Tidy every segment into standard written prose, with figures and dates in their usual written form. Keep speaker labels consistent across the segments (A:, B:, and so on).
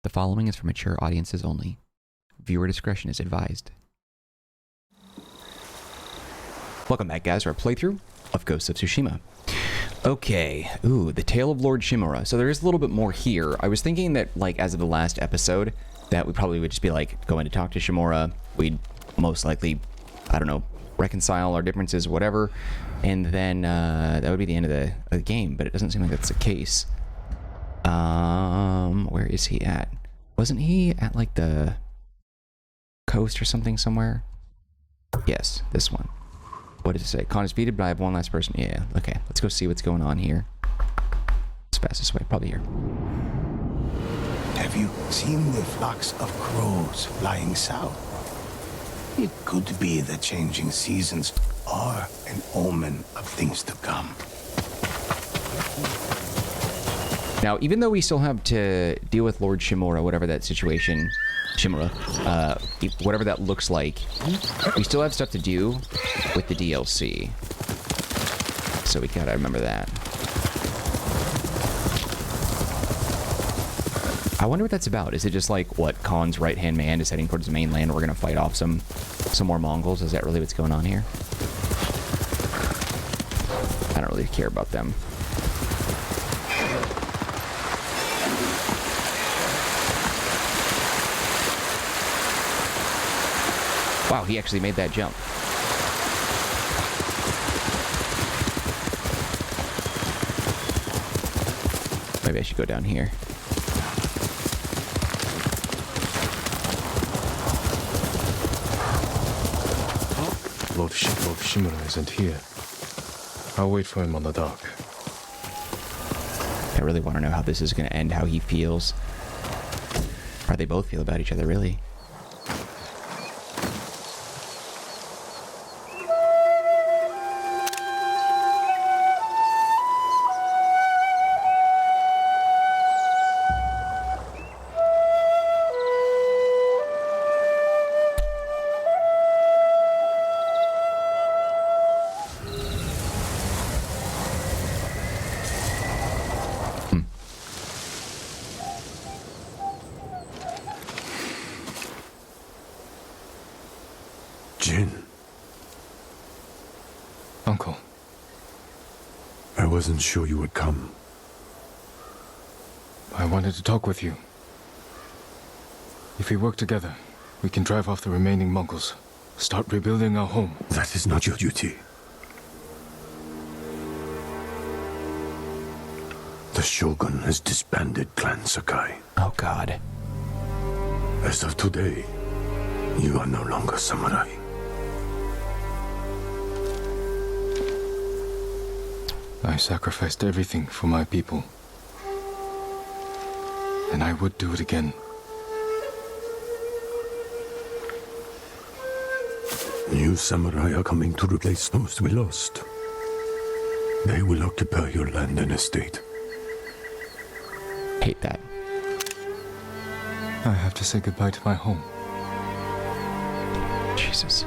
A: The following is for mature audiences only. Viewer discretion is advised. Welcome back, guys, to our playthrough of Ghost of Tsushima. Okay, the Tale of Lord Shimura. So there is a little bit more here. I was thinking that, like, as of the last episode, that we probably would just be, like, going to talk to Shimura. We'd most likely, I don't know, reconcile our differences, whatever. And then that would be the end of the game, but it doesn't seem like that's the case. Where is he at? Wasn't he at, like, the coast or something somewhere? Yes, this one. What does it say? Khan is defeated, but I have one last person. Yeah, okay. Let's go see what's going on here. Let's pass this way. Probably here.
B: Have you seen the flocks of crows flying south? It could be the changing seasons are an omen of things to come.
A: Now, even though we still have to deal with Lord Shimura, whatever that situation, whatever that looks like, we still have stuff to do with the DLC. So we gotta remember that. I wonder what that's about. Is it just like, what, Khan's right-hand man is heading towards the mainland, we're gonna fight off some more Mongols? Is that really what's going on here? I don't really care about them. Wow, he actually made that jump. Maybe I should go down here.
C: Lord Shimura isn't here. I'll wait for him on the dock.
A: I really want to know how this is going to end, how he feels. How they both feel about each other, really.
B: Jin.
C: Uncle.
B: I wasn't sure you would come.
C: I wanted to talk with you. If we work together, we can drive off the remaining Mongols. Start rebuilding our home.
B: That is not your duty. The Shogun has disbanded Clan Sakai.
A: Oh, God.
B: As of today, you are no longer samurai.
C: I sacrificed everything for my people. And I would do it again.
B: New samurai are coming to replace those we lost. They will occupy your land and estate.
A: Hate that.
C: I have to say goodbye to my home.
A: Jesus.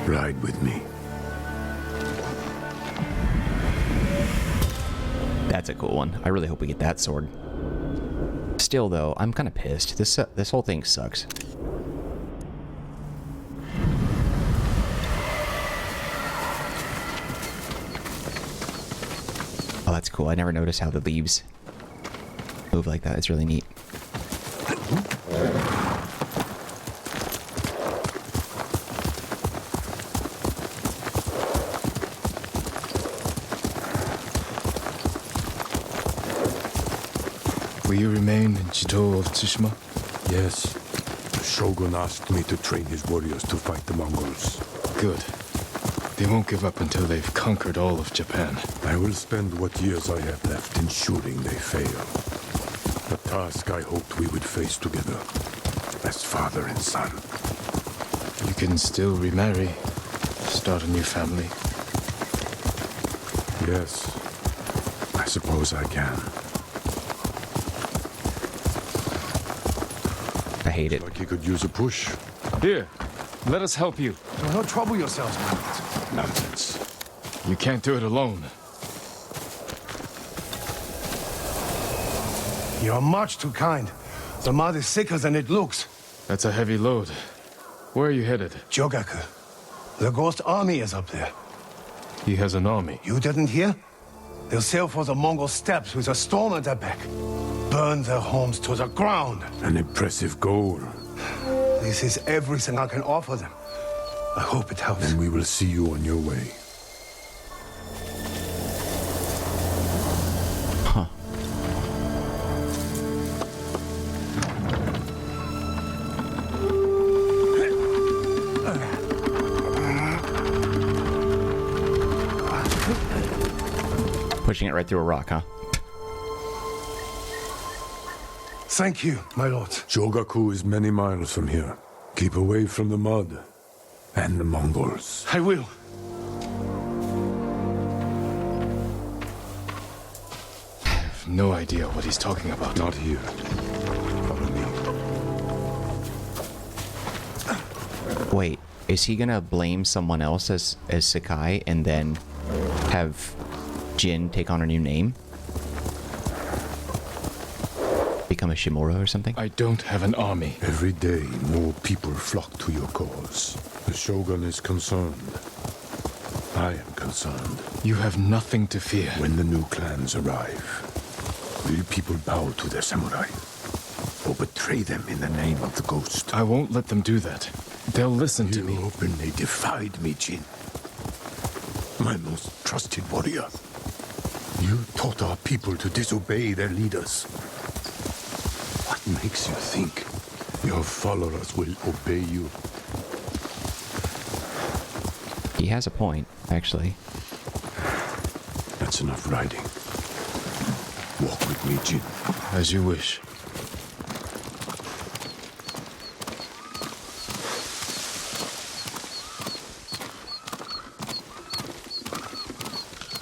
B: Ride with me.
A: That's a cool one. I really hope we get that sword. Still, though, I'm kind of pissed. This whole thing sucks. Oh, that's cool. I never noticed how the leaves move like that. It's really neat.
C: Will you remain in Jito of Tsushima?
B: Yes. The Shogun asked me to train his warriors to fight the Mongols.
C: Good. They won't give up until they've conquered all of Japan.
B: I will spend what years I have left ensuring they fail. A task I hoped we would face together, as father and son.
C: You can still remarry, start a new family.
B: Yes, I suppose I can.
A: I hate it.
B: Like you could use a push.
C: Here, let us help you.
B: Don't trouble yourselves with it. Nonsense.
C: You can't do it alone.
B: You're much too kind. The mud is thicker than it looks.
C: That's a heavy load. Where are you headed?
B: Jogaku. The ghost army is up there.
C: He has an army.
B: You didn't hear? They'll sail for the Mongol steppes with a storm at their back. Burn their homes to the ground.
D: An impressive goal.
B: This is everything I can offer them. I hope it helps.
D: And we will see you on your way.
A: Huh. Pushing it right through a rock, huh?
B: Thank you, my lord.
D: Jogaku is many miles from here. Keep away from the mud and the Mongols.
B: I will.
C: I have no idea what he's talking about.
D: Not here. Follow me.
A: Wait, is he gonna blame someone else as Sakai and then have Jin take on a new name? Become a Shimura or something?
C: I don't have an army.
D: Every day, more people flock to your cause. The Shogun is concerned. I am concerned.
C: You have nothing to fear.
D: When the new clans arrive, will people bow to their samurai? Or betray them in the name of the ghost?
C: I won't let them do that. They'll listen to me.
D: You openly defied me, Jin. My most trusted warrior. You taught our people to disobey their leaders. What makes you think your followers will obey you?
A: He has a point, actually.
D: That's enough riding. Walk with me, Jin.
C: As you wish.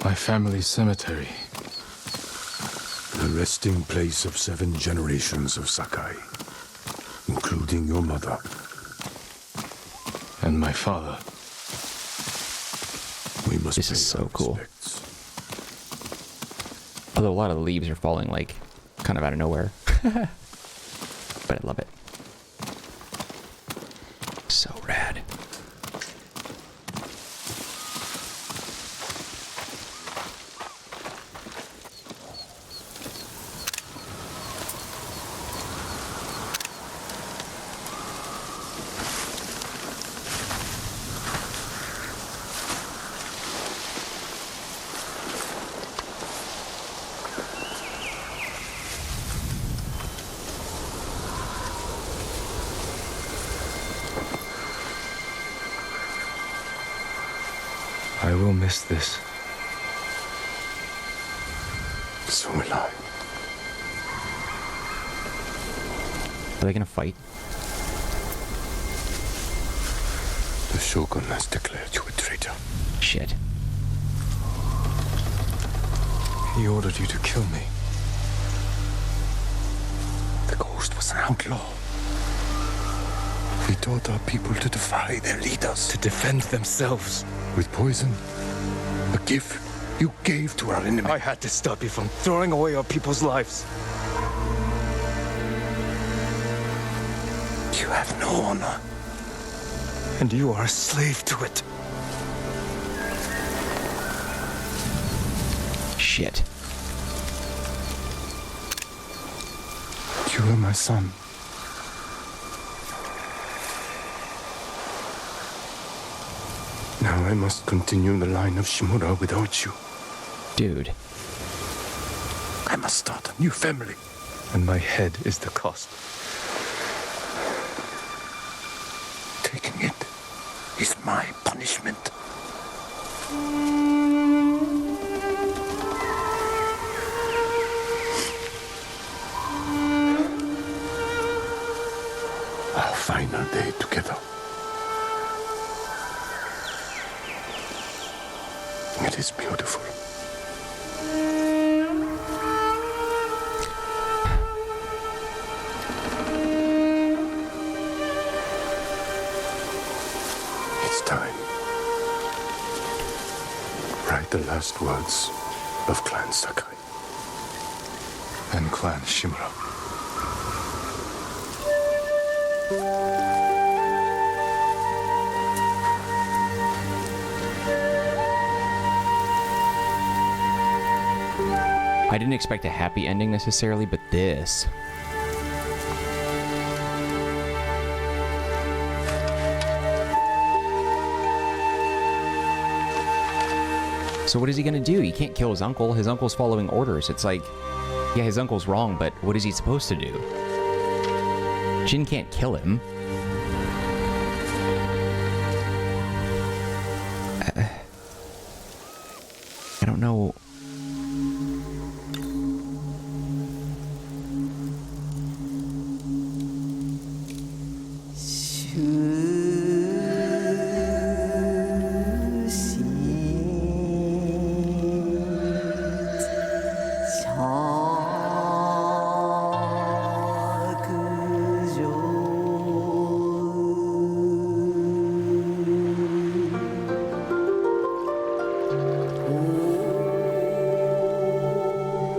C: My family's cemetery.
D: The resting place of 7 generations of Sakai, including your mother.
C: And my father.
D: We must
A: This
D: pay
A: is so
D: our
A: cool.
D: respects.
A: Although a lot of the leaves are falling, like, kind of out of nowhere. But I love it. So rad.
C: I will miss this.
D: So will I.
A: Are they gonna fight?
D: The Shogun has declared you a traitor.
A: Shit.
C: He ordered you to kill me.
D: The ghost was an outlaw. He taught our people to defy their leaders.
C: To defend themselves.
D: With poison. A gift you gave to our enemy.
C: I had to stop you from throwing away our people's lives.
D: You have no honor.
C: And you are a slave to it.
A: Shit.
D: You are my son. Now I must continue the line of Shimura without you.
A: Dude.
D: I must start a new family.
C: And my head is the cost.
D: Taking it is my punishment. Our final day together. It is beautiful. It's time. Write the last words of Clan Sakai.
C: and Clan Shimura.
A: I didn't expect a happy ending necessarily, but this. So what is he gonna do? He can't kill his uncle. His uncle's following orders. It's like, yeah, his uncle's wrong, but what is he supposed to do? Jin can't kill him. I don't know.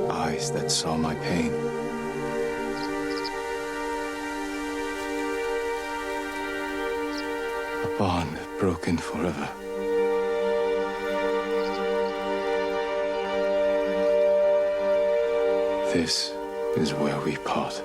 B: Eyes that saw my pain. A bond broken forever. This is where we part.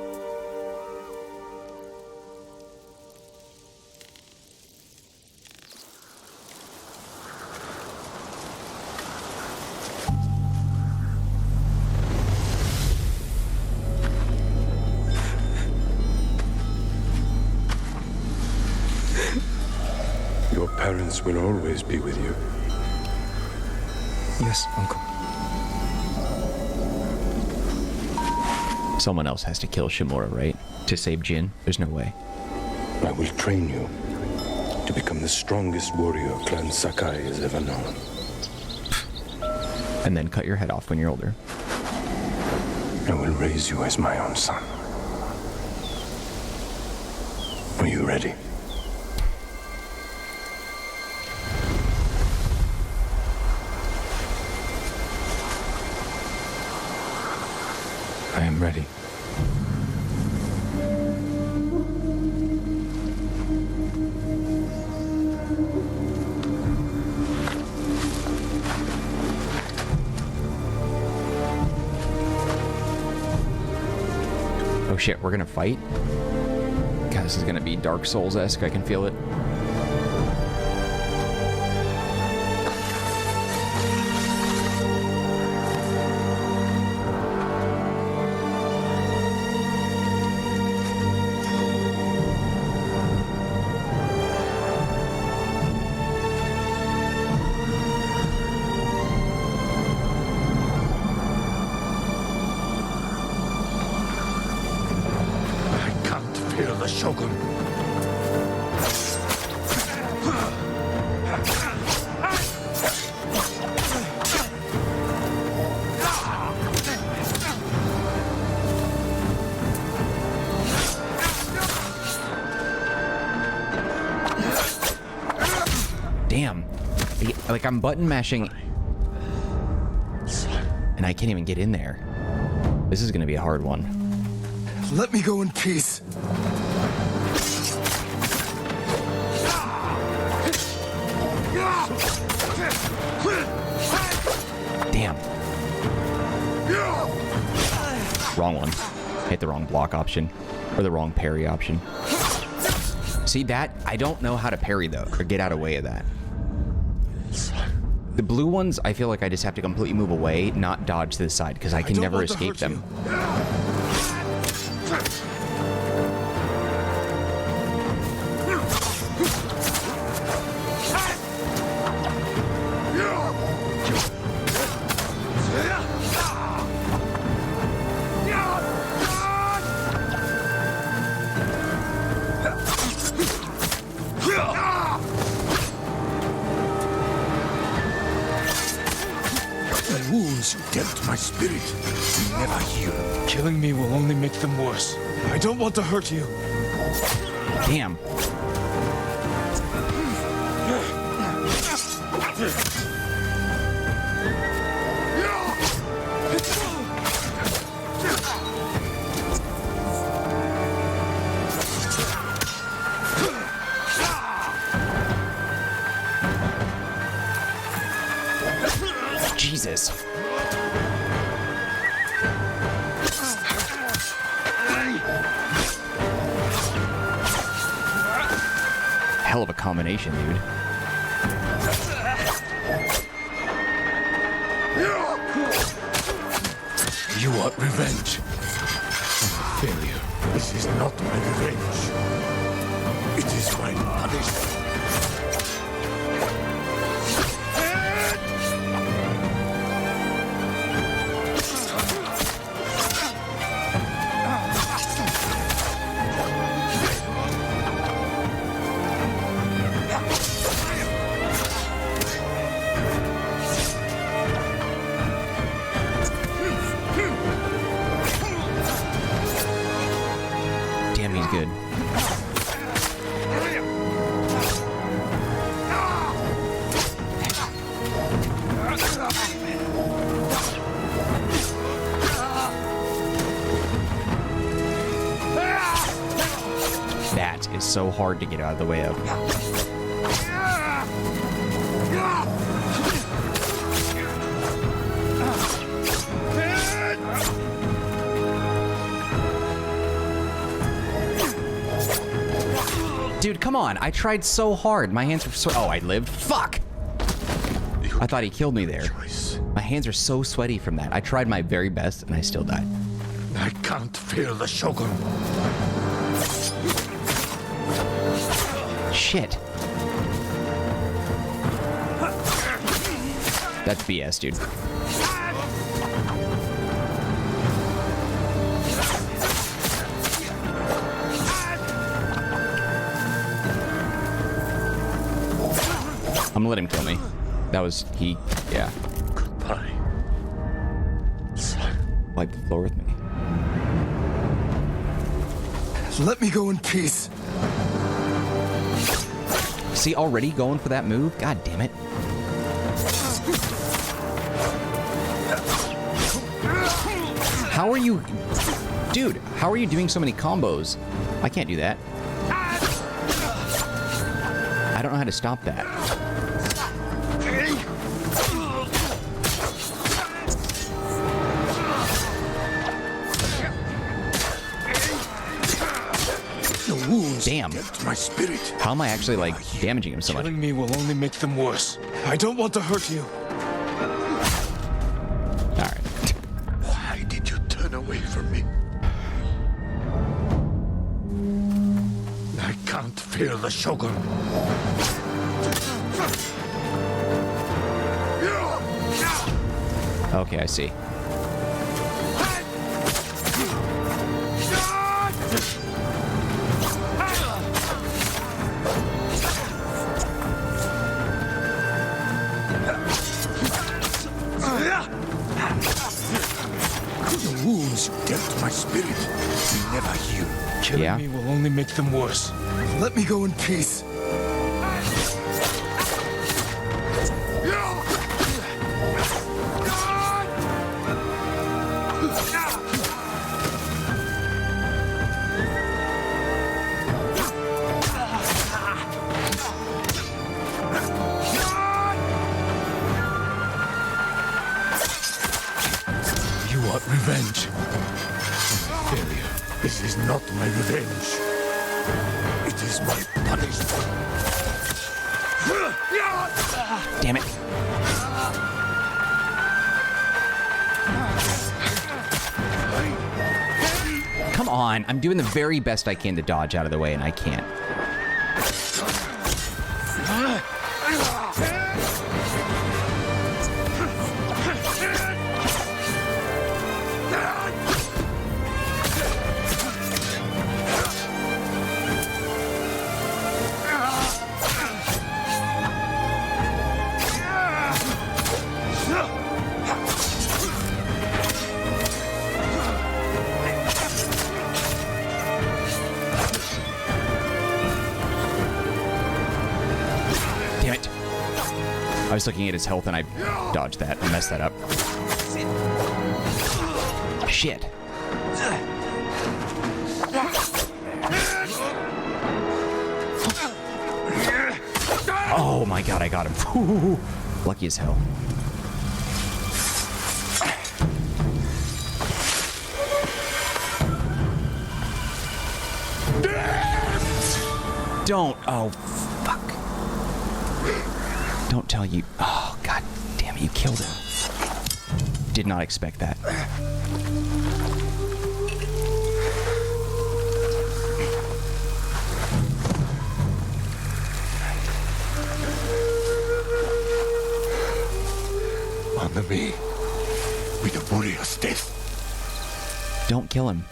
D: Your parents will always be with you.
C: Yes, Uncle.
A: Someone else has to kill Shimura, right? To save Jin? There's no way.
D: I will train you to become the strongest warrior Clan Sakai has ever known.
A: And then cut your head off when you're older.
D: I will raise you as my own son. Are you ready?
C: I am ready.
A: Oh shit, we're gonna fight? God, this is gonna be Dark Souls-esque, I can feel it.
D: Fear the Shogun.
A: Damn. Like, I'm button mashing and I can't even get in there. This is gonna be a hard one.
C: Let me go in peace.
A: Damn. Wrong one. Hit the wrong block option. Or the wrong parry option. See that? I don't know how to parry though, or get out of the way of that. The blue ones, I feel like I just have to completely move away, not dodge to the side, because I can never escape them.
D: Wounds you dealt my spirit will never heal.
C: Killing me will only make them worse. I don't want to hurt you.
A: Damn. this. Hell of a combination, dude.
D: You want revenge? Failure. This is not my revenge. It is my punishment.
A: Damn, he's good. That is so hard to get out of the way of. Dude, come on. I tried so hard. My hands were so... Oh, I lived? Fuck! I thought he killed me there. My hands are so sweaty from that. I tried my very best, and I still died.
D: I can't fear the Shogun.
A: Shit. That's BS, dude. I'm gonna let him kill me. That was he. Yeah.
D: Goodbye.
A: Wipe the floor with me.
D: Let me go in peace.
A: See, already going for that move? God damn it. How are you... Dude, how are you doing so many combos? I can't do that. I don't know how to stop that. Damn.
D: My spirit.
A: How am I actually, like, damaging him so much?
C: Killing me will only make them worse. I don't want to hurt you.
A: Alright.
D: Why did you turn away from me? I can't fear the Shogun.
A: Okay, I see.
D: The wounds you dealt my spirit will never heal.
C: Killing me will only make them worse.
D: Let me go in peace. Revenge. Failure. This is not my revenge. It is my punishment.
A: Damn it. Come on. I'm doing the very best I can to dodge out of the way, and I can't. I was looking at his health and I dodged that and messed that up. Shit. Oh my god, I got him. Lucky as hell. Don't. Oh, fuck. Don't tell you. Oh, god damn it. You killed him. Did not expect that.
D: Honor me with a warrior's death.
A: Don't kill him.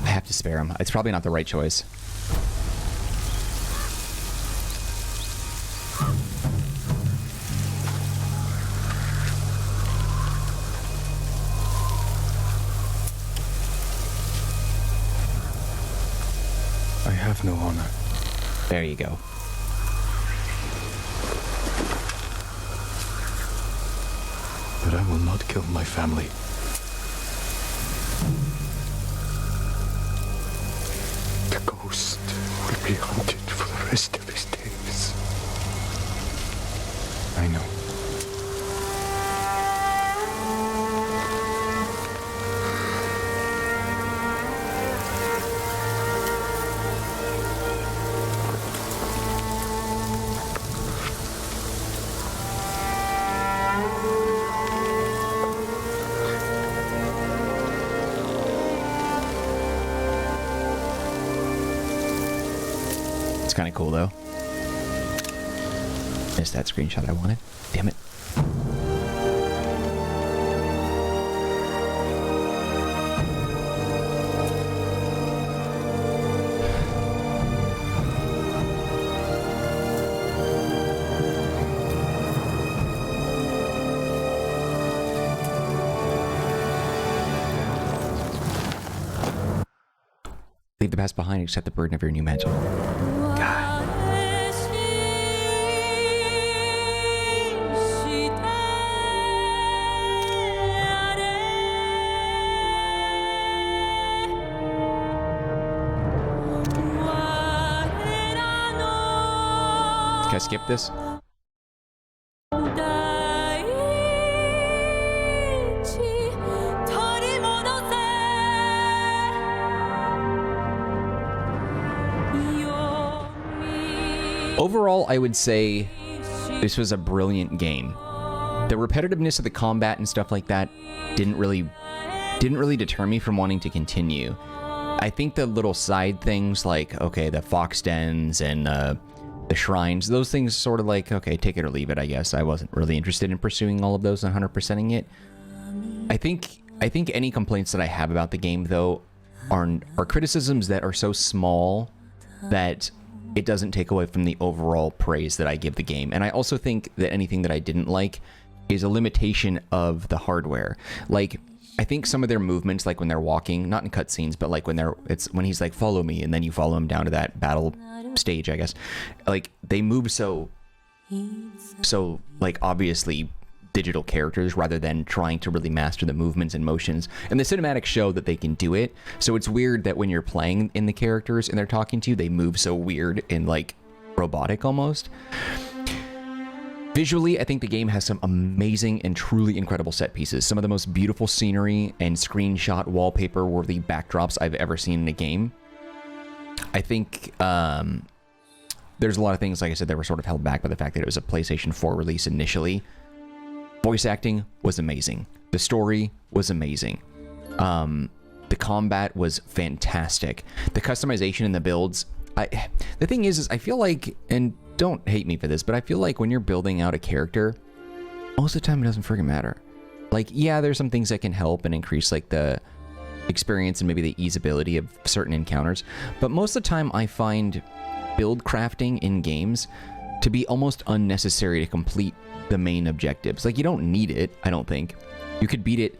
A: I have to spare him. It's probably not the right choice.
C: I have no honor.
A: There you go.
C: But I will not kill my family. The ghost will be hunted for the rest of his days. I know.
A: It's kind of cool, though. Missed that screenshot I wanted. Damn it. Leave the past behind, accept the burden of your new mantle. God. Can I skip this? Overall, I would say this was a brilliant game. The repetitiveness of the combat and stuff like that didn't really deter me from wanting to continue. I think the little side things like, okay, the fox dens and the shrines, those things sort of like, okay, take it or leave it, I guess. I wasn't really interested in pursuing all of those and 100%ing it. I think any complaints that I have about the game, though, are criticisms that are so small that it doesn't take away from the overall praise that I give the game. And I also think that anything that I didn't like is a limitation of the hardware. Like, I think some of their movements, like when they're walking, not in cutscenes, but like when when he's like, follow me, and then you follow him down to that battle stage, I guess. Like, they move so like obviously digital characters rather than trying to really master the movements and motions. And the cinematics show that they can do it. So it's weird that when you're playing in the characters and they're talking to you, they move so weird and like robotic almost. Visually, I think the game has some amazing and truly incredible set pieces. Some of the most beautiful scenery and screenshot wallpaper-worthy backdrops I've ever seen in a game. I think there's a lot of things, like I said, that were sort of held back by the fact that it was a PlayStation 4 release initially. Voice acting was amazing. The story was amazing. The combat was fantastic. The customization and the builds. The thing is I feel like, and don't hate me for this, but I feel like when you're building out a character, most of the time it doesn't freaking matter. Like, yeah, there's some things that can help and increase like the experience and maybe the easeability of certain encounters, but most of the time I find build crafting in games to be almost unnecessary to complete the main objectives. Like, you don't need it, I don't think. You could beat it,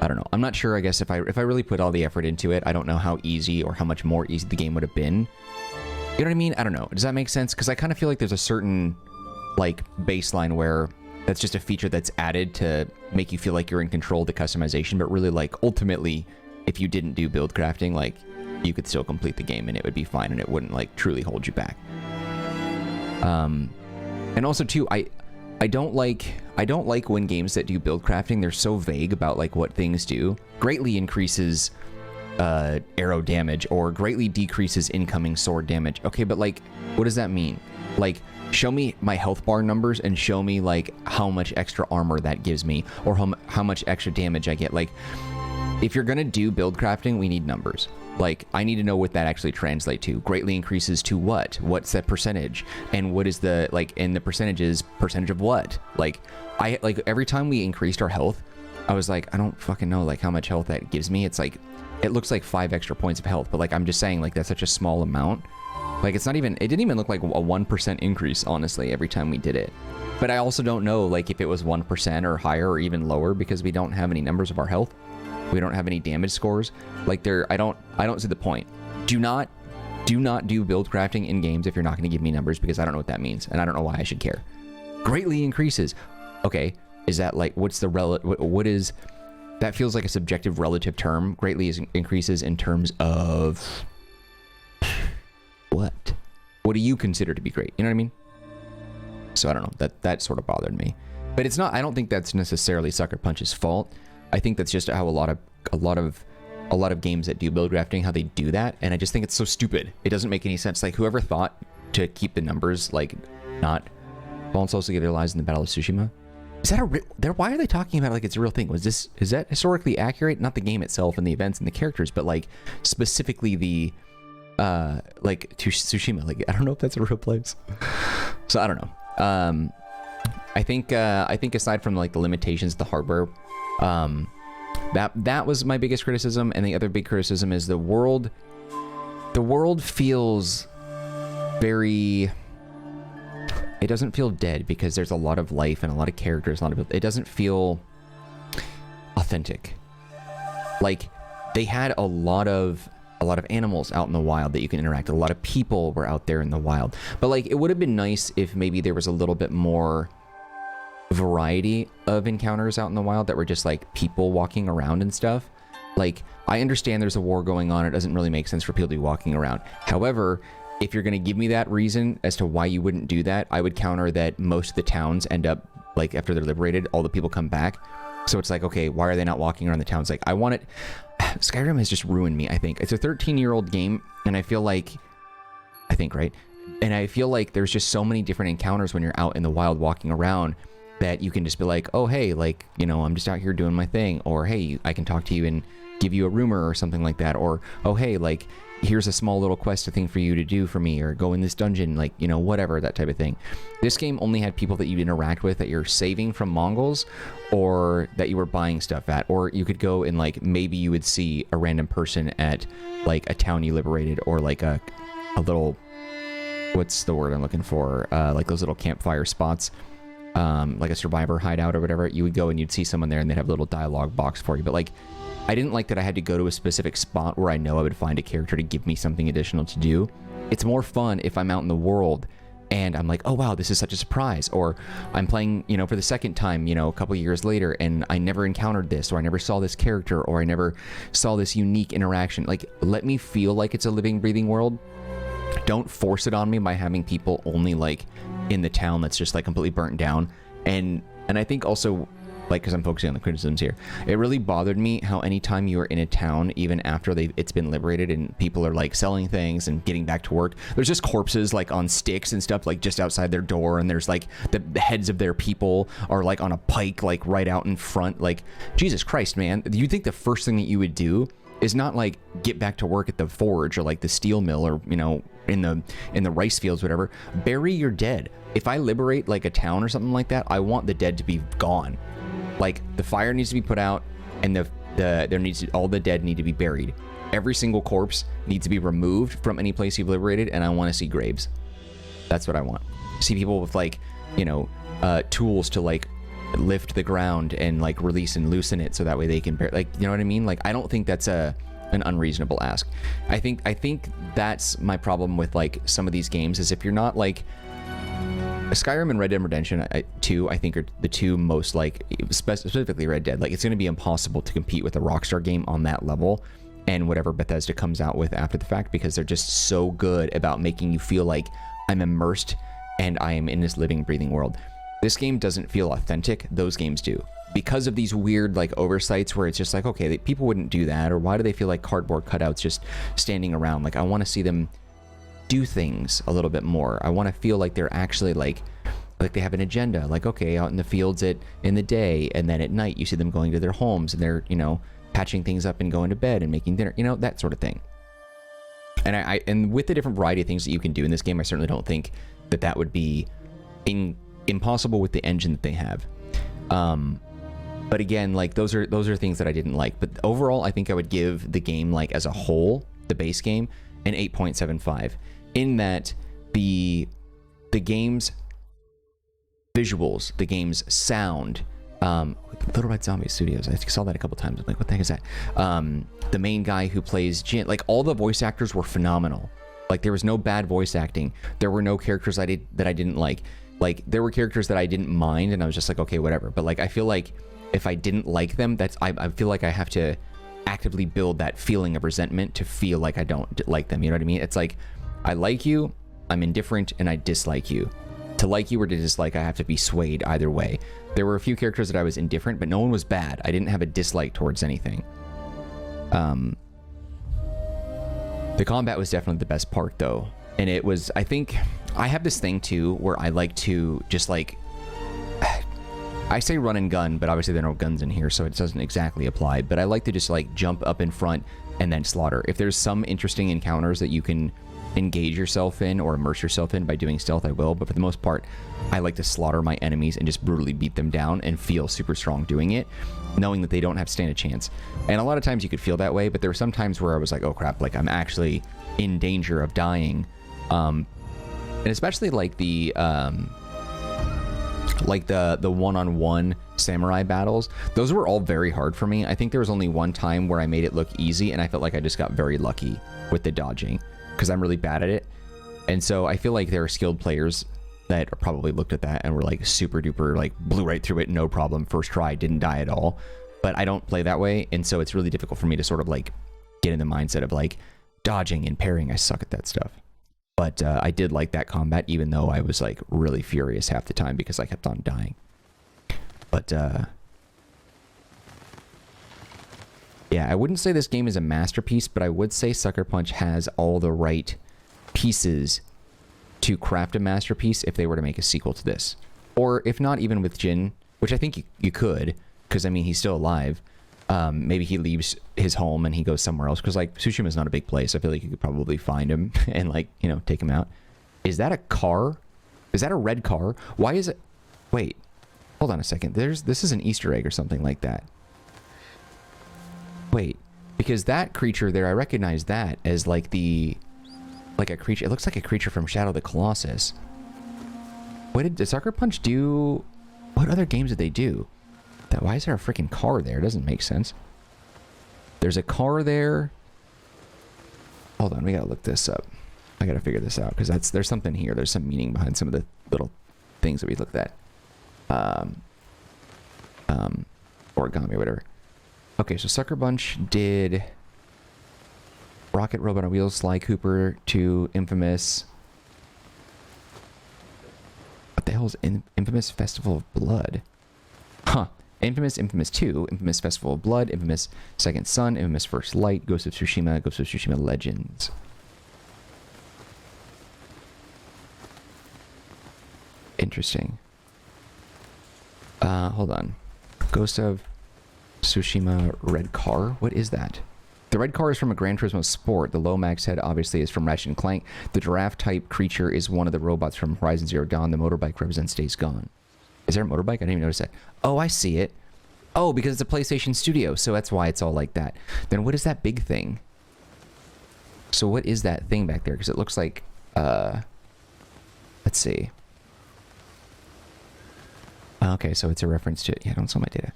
A: I don't know. I'm not sure, I guess, if I really put all the effort into it, I don't know how easy or how much more easy the game would have been. You know what I mean? I don't know. Does that make sense? Because I kind of feel like there's a certain, like, baseline where that's just a feature that's added to make you feel like you're in control of the customization, but really, like, ultimately, if you didn't do build crafting, like, you could still complete the game and it would be fine and it wouldn't, like, truly hold you back. And also, too, I I don't like when games that do build crafting, they're so vague about like what things do. Greatly increases arrow damage or greatly decreases incoming sword damage. Okay, but like, what does that mean? Like, show me my health bar numbers and show me like how much extra armor that gives me or how much extra damage I get. Like, if you're gonna do build crafting, we need numbers. Like, I need to know what that actually translates to. Greatly increases to what? What's that percentage? And what is the, like, in the percentage of what? Like, every time we increased our health, I was like, I don't fucking know, like, how much health that gives me. It's like, it looks like 5 extra points of health, but like, I'm just saying, like, that's such a small amount. Like, it didn't even look like a 1% increase, honestly, every time we did it. But I also don't know, like, if it was 1% or higher or even lower because we don't have any numbers of our health. We don't have any damage scores. Like, I don't see the point. Do not do build crafting in games if you're not going to give me numbers, because I don't know what that means and I don't know why I should care. Greatly increases. Okay, is that like, what's the what is that? Feels like a subjective relative term. Greatly increases in terms of what? What do you consider to be great? You know what I mean? So I don't know. That sort of bothered me. But it's not, I don't think that's necessarily Sucker Punch's fault. I think that's just how a lot of games that do build crafting, how they do that, and I just think it's so stupid. It doesn't make any sense. Like, whoever thought to keep the numbers like not fallen souls to give their lives in the Battle of Tsushima, is that why are they talking about it like it's a real thing? Is that historically accurate? Not the game itself and the events and the characters, but like specifically the like Tsushima. Like, I don't know if that's a real place. So I don't know. I think aside from like the limitations of the hardware, that was my biggest criticism, and the other big criticism is the world feels very, it doesn't feel dead because there's a lot of life and a lot of characters, it doesn't feel authentic. Like, they had a lot of animals out in the wild that you can interact with. A lot of people were out there in the wild, but like, it would have been nice if maybe there was a little bit more variety of encounters out in the wild that were just like people walking around and stuff. Like, I understand there's a war going on. It doesn't really make sense for people to be walking around. However, if you're going to give me that reason as to why you wouldn't do that, I would counter that most of the towns end up, like, after they're liberated, all the people come back. So it's like, okay, why are they not walking around the towns? Like, I want it. Skyrim has just ruined me, I think. It's a 13-year-old game, and I feel like, right? And I feel like there's just so many different encounters when you're out in the wild walking around that you can just be like, oh, hey, like, you know, I'm just out here doing my thing. Or, hey, I can talk to you and give you a rumor or something like that. Or, oh, hey, like, here's a small little quest thing for you to do for me, or go in this dungeon, like, you know, whatever, that type of thing. This game only had people that you interact with that you're saving from Mongols, or that you were buying stuff at, or you could go and, like, maybe you would see a random person at, like, a town you liberated, or like a little, what's the word I'm looking for, like those little campfire spots, like a survivor hideout or whatever. You would go and you'd see someone there and they'd have a little dialogue box for you. But like, I didn't like that I had to go to a specific spot where I know I would find a character to give me something additional to do. It's more fun if I'm out in the world and I'm like, oh wow, this is such a surprise. Or I'm playing, you know, for the second time, you know, a couple years later, and I never encountered this, or I never saw this character, or I never saw this unique interaction. Like, let me feel like it's a living, breathing world. Don't force it on me by having people only like in the town that's just like completely burnt down. And I think also, like, because I'm focusing on the criticisms here, it really bothered me how anytime you are in a town, even after it's been liberated and people are like selling things and getting back to work, there's just corpses like on sticks and stuff like just outside their door, and there's like the heads of their people are like on a pike like right out in front. Like, Jesus Christ, man, you think the first thing that you would do is not like get back to work at the forge or like the steel mill, or, you know, in the rice fields, whatever. Bury your dead. If I liberate like a town or something like that, I want the dead to be gone. Like, the fire needs to be put out, and all the dead need to be buried. Every single corpse needs to be removed from any place you've liberated, and I want to see graves. That's what I want. See people with, like, you know, tools to like lift the ground and like release and loosen it so that way they can like, you know what I mean? Like, I don't think that's an unreasonable ask. I think that's my problem with like some of these games, is if you're not like Skyrim and Red Dead Redemption 2, I think are the two most, like, specifically Red Dead, like, it's going to be impossible to compete with a Rockstar game on that level and whatever Bethesda comes out with after the fact, because they're just so good about making you feel like I'm immersed and I am in this living, breathing world. This game doesn't feel authentic. Those games do. Because of these weird like oversights where it's just like, okay, people wouldn't do that, or why do they feel like cardboard cutouts just standing around? Like, I want to see them do things a little bit more. I want to feel like they're actually like they have an agenda. Like, okay, out in the fields in the day, and then at night you see them going to their homes and they're, you know, patching things up and going to bed and making dinner, you know, that sort of thing. And and with the different variety of things that you can do in this game, I certainly don't think that would be impossible with the engine that they have. But again, like those are things that I didn't like. But overall, I think I would give the game, like as a whole, the base game, an 8.75. In that the game's visuals, the game's sound, Little Red Zombie Studios, I saw that a couple times. I'm like, what the heck is that? The main guy who plays Jin, like all the voice actors were phenomenal. Like there was no bad voice acting. There were no characters that I didn't like. Like there were characters that I didn't mind, and I was just like, okay, whatever. But like I feel like if I didn't like them, I feel like I have to actively build that feeling of resentment to feel like I don't like them. You know what I mean? It's like I like you, I'm indifferent, and I dislike you. To like you or to dislike, I have to be swayed either way. There were a few characters that I was indifferent, but no one was bad. I didn't have a dislike towards anything. The combat was definitely the best part, though. And it was, I think, I have this thing, too, where I like to just, like, I say run and gun, but obviously there are no guns in here, so it doesn't exactly apply. But I like to just, like, jump up in front and then slaughter. If there's some interesting encounters that you can engage yourself in or immerse yourself in by doing stealth, I will. But for the most part, I like to slaughter my enemies and just brutally beat them down and feel super strong doing it, knowing that they don't have to stand a chance. And a lot of times you could feel that way, but there were some times where I was like, oh crap, like I'm actually in danger of dying. And especially like the one-on-one samurai battles, those were all very hard for me. I think there was only one time where I made it look easy, and I felt like I just got very lucky with the dodging, because I'm really bad at it. And so I feel like there are skilled players that probably looked at that and were like super duper, like blew right through it, no problem, first try, didn't die at all. But I don't play that way, and so it's really difficult for me to sort of like get in the mindset of like dodging and parrying. I suck at that stuff. But I did like that combat, even though I was like really furious half the time because I kept on dying. But yeah, I wouldn't say this game is a masterpiece, but I would say Sucker Punch has all the right pieces to craft a masterpiece if they were to make a sequel to this. Or if not, even with Jin, which I think you could, because I mean, he's still alive. Maybe he leaves his home and he goes somewhere else, because like Tsushima is not a big place. I feel like you could probably find him and like, you know, take him out. Is that a car? Is that a red car? Why is it? Wait, hold on a second. This is an Easter egg or something like that. Wait, because that creature there, I recognize that as like a creature. It looks like a creature from Shadow of the Colossus. What did Sucker Punch do? What other games did they do? Why is there a freaking car there? It doesn't make sense. There's a car there. Hold on, we gotta look this up. I gotta figure this out, because there's something here. There's some meaning behind some of the little things that we looked at. Origami or whatever. Okay, so Sucker Punch did Rocket Robot on Wheels, Sly Cooper to Infamous. What the hell is Infamous Festival of Blood? Huh. Infamous, Infamous 2, Infamous Festival of Blood, Infamous Second Son, Infamous First Light, Ghost of Tsushima Legends. Interesting. Hold on. Ghost of Tsushima Red Car? What is that? The red car is from a Gran Turismo Sport. The Lomax head obviously is from Ratchet & Clank. The giraffe-type creature is one of the robots from Horizon Zero Dawn. The motorbike represents Days Gone. Is there a motorbike? I didn't even notice that. Oh, I see it. Oh, because it's a PlayStation Studio, so that's why it's all like that. Then what is that big thing? So what is that thing back there? Because it looks like, let's see. Okay, so it's a reference to, yeah, don't sell my data.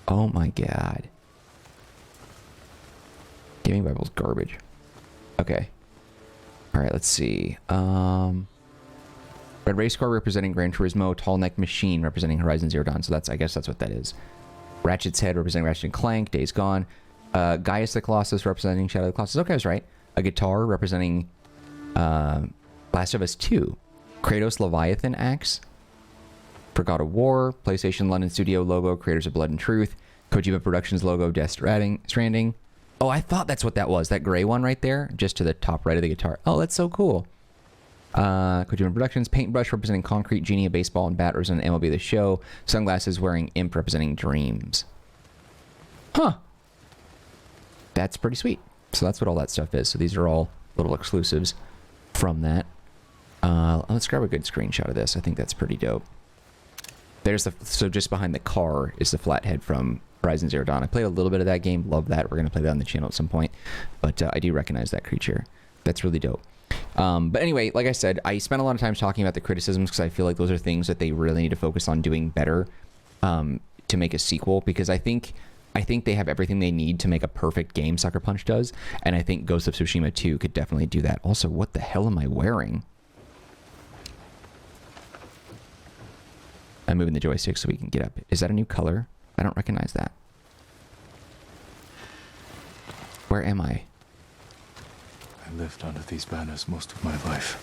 A: Oh my god. Gaming Bible's garbage. Okay. Alright, let's see. Red race car representing Gran Turismo, tall neck machine representing Horizon Zero Dawn. So I guess that's what that is. Ratchet's head representing Ratchet & Clank, Days Gone. Gaius the Colossus representing Shadow of the Colossus. Okay, I was right. A guitar representing Last of Us 2. Kratos Leviathan axe. For God of War, PlayStation London Studio logo, creators of Blood and Truth. Kojima Productions logo, Death Stranding. Oh, I thought that's what that was. That gray one right there, just to the top right of the guitar. Oh, that's so cool. Kojima Productions, paintbrush representing concrete, genie, a baseball, and bat representing MLB The Show. Sunglasses wearing imp representing dreams. Huh. That's pretty sweet. So that's what all that stuff is. So these are all little exclusives from that. Let's grab a good screenshot of this. I think that's pretty dope. There's so just behind the car is the flathead from Horizon Zero Dawn. I played a little bit of that game. Love that. We're going to play that on the channel at some point. But I do recognize that creature. That's really dope. But anyway, like I said, I spent a lot of time talking about the criticisms because I feel like those are things that they really need to focus on doing better to make a sequel. Because I think they have everything they need to make a perfect game, Sucker Punch does. And I think Ghost of Tsushima 2 could definitely do that. Also, what the hell am I wearing? I'm moving the joystick so we can get up. Is that a new color? I don't recognize that. Where am I?
C: I lived under these banners most of my life.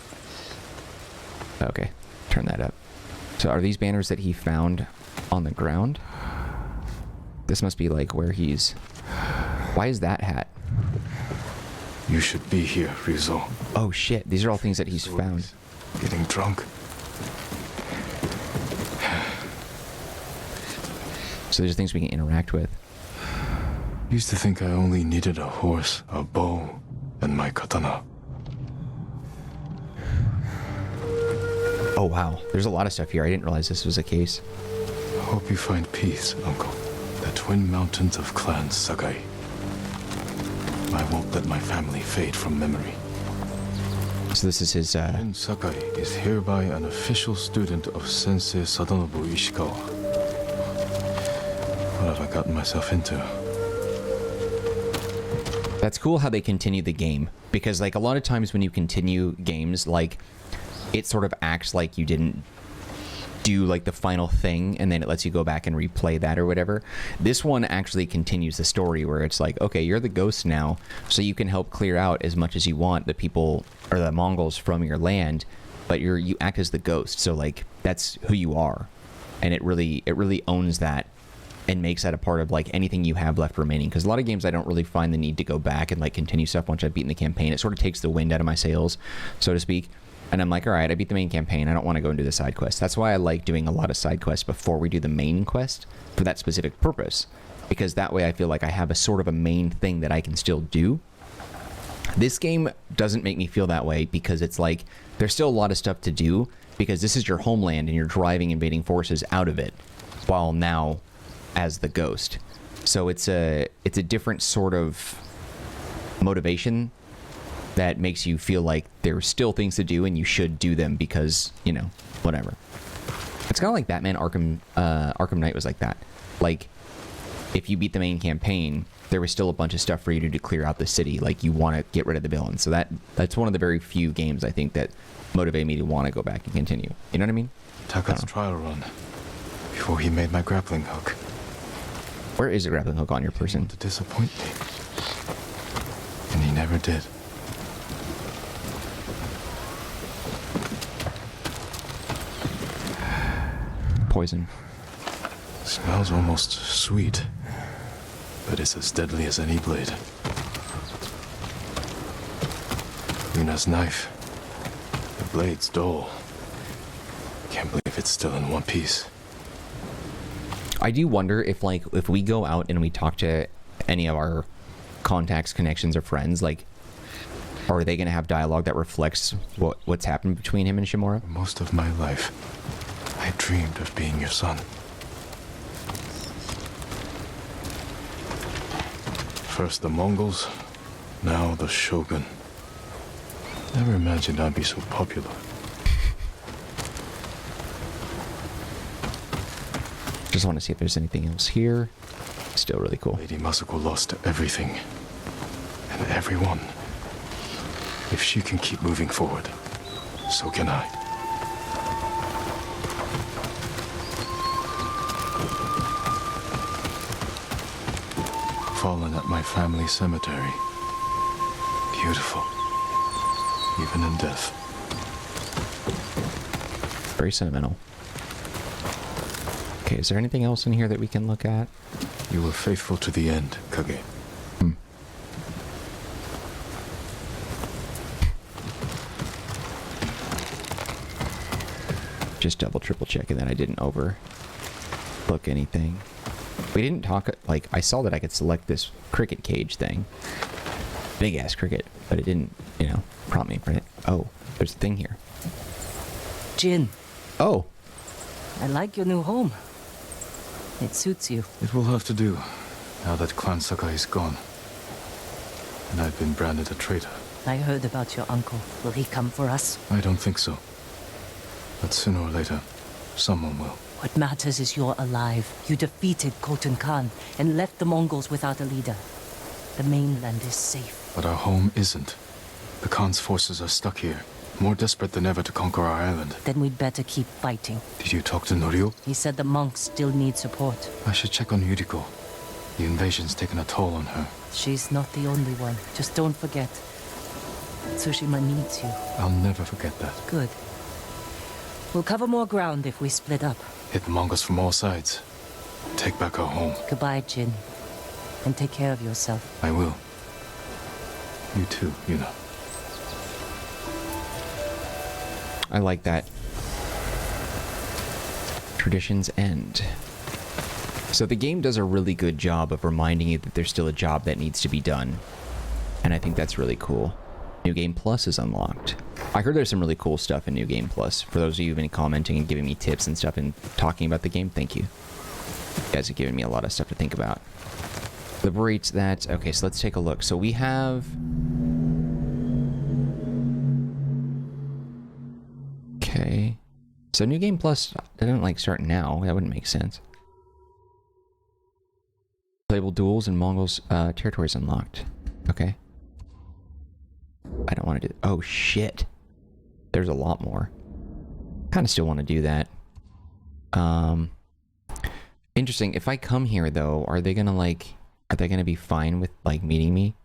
A: Okay, turn that up. So are these banners that he found on the ground? This must be like where he's... Why is that hat?
C: You should be here, Ryuzo.
A: Oh shit, these are all things that he's found.
C: Getting drunk.
A: So there's things we can interact with.
C: Used to think I only needed a horse, a bow, and my katana.
A: Oh wow, there's a lot of stuff here. I didn't realize this was a case.
C: I hope you find peace, Uncle. The twin mountains of Clan Sakai. I won't let my family fade from memory.
A: So this is his,
C: Jin Sakai is hereby an official student of Sensei Sadanobu Ishikawa. What have I gotten myself into?
A: That's cool how they continue the game. Because, like, a lot of times when you continue games, like, it sort of acts like you didn't do, like, the final thing, and then it lets you go back and replay that or whatever. This one actually continues the story where it's like, okay, you're the ghost now, so you can help clear out as much as you want the people, or the Mongols from your land, but you act as the ghost, so, like, that's who you are. And it really owns that. And makes that a part of like anything you have left remaining, because a lot of games I don't really find the need to go back and like continue stuff once I've beaten the campaign. It sort of takes the wind out of my sails, so to speak, and I'm like, all right, I beat the main campaign, I don't want to go and do the side quests. That's why I like doing a lot of side quests before we do the main quest for that specific purpose, because that way I feel like I have a sort of a main thing that I can still do. This game doesn't make me feel that way, because it's like there's still a lot of stuff to do, because this is your homeland and you're driving invading forces out of it while now as the ghost. So it's a different sort of motivation that makes you feel like there's still things to do and you should do them because, you know, whatever. It's kind of like Batman Arkham Knight was like that. Like, if you beat the main campaign, there was still a bunch of stuff for you to do to clear out the city. Like, you want to get rid of the villain. So that's one of the very few games I think that motivate me to want to go back and continue. You know what I mean?
C: Taka's trial run before he made my grappling hook.
A: Where is the grappling hook on your person?
C: To disappoint me. And he never did.
A: Poison.
C: Smells almost sweet, but it's as deadly as any blade. Yuna's knife. The blade's dull. Can't believe it's still in one piece.
A: I do wonder if, like, if we go out and we talk to any of our contacts, connections, or friends, like, are they going to have dialogue that reflects what's happened between him and Shimura?
C: Most of my life, I dreamed of being your son. First the Mongols, now the Shogun. Never imagined I'd be so popular.
A: Just want to see if there's anything else here. Still really cool.
C: Lady Masako lost everything and everyone. If she can keep moving forward, so can I. Fallen at my family cemetery. Beautiful, even in death.
A: Very sentimental. Okay, is there anything else in here that we can look at?
C: You were faithful to the end, Kage.
A: Just double, triple checking that I didn't overlook anything. We didn't talk, like, I saw that I could select this cricket cage thing. Big ass cricket, but it didn't, you know, prompt me for it. Oh, there's a thing here.
E: Jin,
A: Oh,
E: I like your new home. It suits you.
C: It will have to do, now that Clan Sakai is gone. And I've been branded a traitor.
E: I heard about your uncle. Will he come for us?
C: I don't think so. But sooner or later, someone will.
E: What matters is you're alive. You defeated Khotun Khan and left the Mongols without a leader. The mainland is safe.
C: But our home isn't. The Khan's forces are stuck here, more desperate than ever to conquer our island.
E: Then we'd better keep fighting.
C: Did you talk to Norio?
E: He said the monks still need support.
C: I should check on Yuriko. The invasion's taken a toll on her.
E: She's not the only one. Just don't forget. Tsushima needs you.
C: I'll never forget that.
E: Good. We'll cover more ground if we split up.
C: Hit the Mongols from all sides. Take back our home.
E: Goodbye, Jin. And take care of yourself.
C: I will. You too, Yuna.
A: I like that. Traditions end. So the game does a really good job of reminding you that there's still a job that needs to be done. And I think that's really cool. New Game Plus is unlocked. I heard there's some really cool stuff in New Game Plus. For those of you who've been commenting and giving me tips and stuff and talking about the game, thank you. You guys have given me a lot of stuff to think about. Liberate that. Okay, so let's take a look. So we have... Okay. So New Game Plus doesn't like start now. That wouldn't make sense. Playable duels in Mongols territories unlocked. Okay. I don't want to do... Oh, shit. There's a lot more. Kind of still want to do that. Interesting. If I come here, though, are they gonna, like... Are they gonna be fine with, like, meeting me?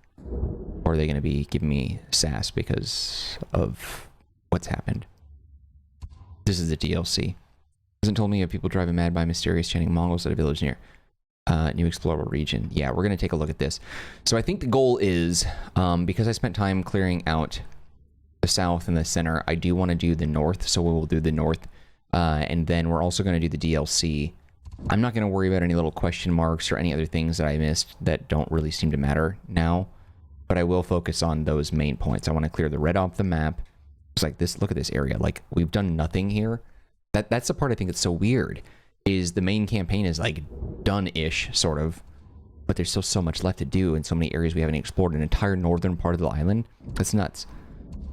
A: Or are they gonna be giving me sass because of what's happened? This is the DLC. Hasn't told me of people driving mad by mysterious chanting Mongols at a village near new explorable region. Yeah, we're gonna take a look at this. So I think the goal is, because I spent time clearing out the south and the center, I do want to do the north, so we will do the north, and then we're also going to do the DLC. I'm not going to worry about any little question marks or any other things that I missed that don't really seem to matter now, but I will focus on those main points. I want to clear the red off the map. It's like this, look at this area, like we've done nothing here. That's the part I think that's so weird, is the main campaign is like done-ish, sort of, but there's still so much left to do in so many areas we haven't explored. An entire northern part of the island. That's nuts.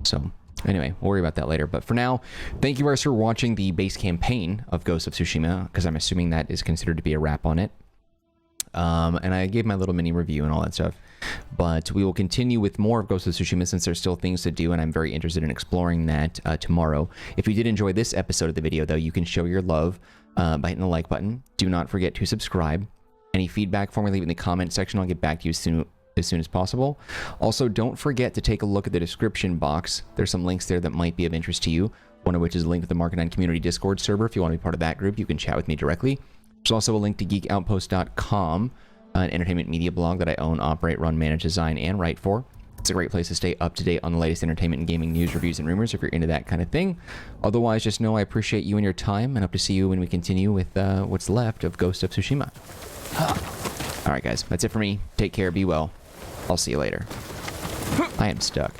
A: So anyway, we'll worry about that later. But for now, thank you guys for watching the base campaign of Ghost of Tsushima, because I'm assuming that is considered to be a wrap on it. And I gave my little mini review and all that stuff. But we will continue with more of Ghost of Tsushima since there's still things to do, and I'm very interested in exploring that tomorrow. If you did enjoy this episode of the video, though, you can show your love by hitting the like button. Do not forget to subscribe. Any feedback for me, leave it in the comment section. I'll get back to you as soon as possible. Also, don't forget to take a look at the description box. There's some links there that might be of interest to you, one of which is a link to the Marcanine community Discord server. If you want to be part of that group, you can chat with me directly. There's also a link to geekoutpost.com, an entertainment media blog that I own, operate, run, manage, design, and write for. It's a great place to stay up to date on the latest entertainment and gaming news, reviews, and rumors if you're into that kind of thing. Otherwise, just know I appreciate you and your time, and hope to see you when we continue with what's left of Ghost of Tsushima. Alright guys, that's it for me. Take care, be well. I'll see you later. I am stuck.